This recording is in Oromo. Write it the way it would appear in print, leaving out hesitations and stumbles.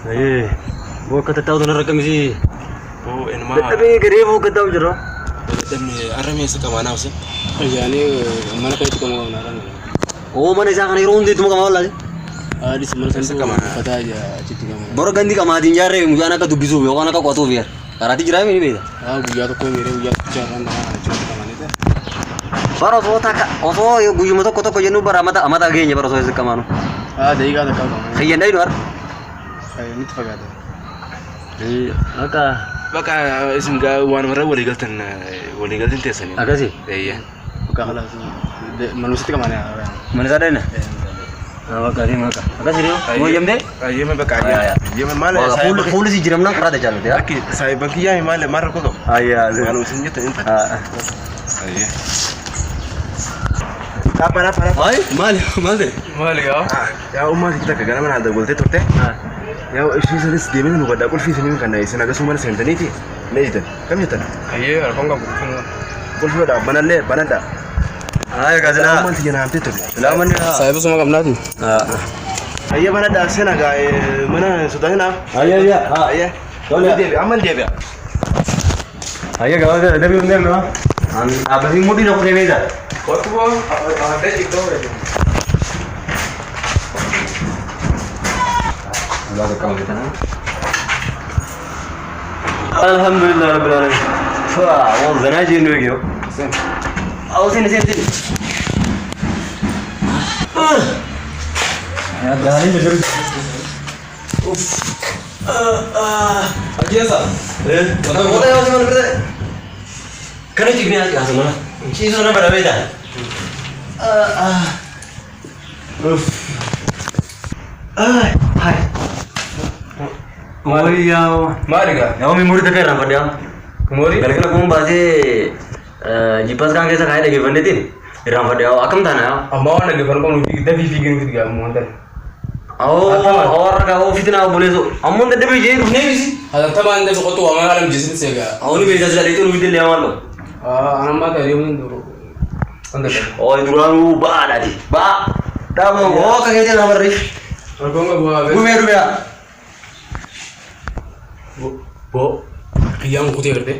Aye, वो कत ताऊ तो नरकम सी. Oh, in my Tapi kiri वो कत ताऊ जरो. Arame suka mana sih? Yani mana kayak itu kamu naran. Oh mana jangan irun di tuh kamu lagi. Di sebelah sana suka mana? Kata aja citi kamu. Baru ganti kamu hati jare, mungkin anak tuh gizu, bukan anak kuat tuh biar. Karena tiga ini beda. Buya tuh kau mirip buya jangan citi kamu itu. Baru tuh tak, oh yo buyu mata kota kau jenuh amata genya baru tuh kamu. Dari kata kamu. Kayak dari luar. Ini tuh kata. Maka. Baka isim ga wani mara wali galtan tesa ne. Aga sih? Iya. Baka kala manusia itu kemana? Mana sada na? Maka sih maka. Aga sih yo. Mau jam deh? Iya me baka aja. Iya me male. Full sih jiram nang kerada jalan ya. Aki saya baki ya male mara ko. Iya. Manusia itu inta. Iya. Apa? Ay, male ya. Ya umma kita kagana mana ada golte torte. Ya shi sai su demi nu gada kulfi sinin kan dai sina ga su mana sai taniti ne ita kam yata aye arfan ga kulfi da banalle banada Ay ga zina man tijana amte to la man sai ba su ma gamnati aye banada sai na ga mana su dana aye aye dole debe amal debe aye ga da bi unde no an abadi modi no kore veda ko ada ikdo Alhamdulillah rabbil alamin. Wah, वो जना जी ने गयो. आओ sini. Ya garing bener. Aja sa Kota ya mana berarti? Kan itu gini aja mana? Sih sana berbeda. Hai. Oh iya. mariga Ya memori tak kira apa dia? kumori Kalau kamu bahasa jipas kan kita kaya lagi bandetin. Iram pada akam tanah. amma wannan gaban ko kita fifigin kita mu wannan Oh, orang kau fitnah boleh tu. Amun tadi biji, ni biji. hada taban da ko to amma alam jisin sai ga Oh ni biji sudah itu lebih dia malu. anan ma da yau duro anda da Oh itu lalu ba tadi. Ba. Tahu oh kagak dia nomor ni. ko nga bo Gue meru ya. bo kiyang ko te garte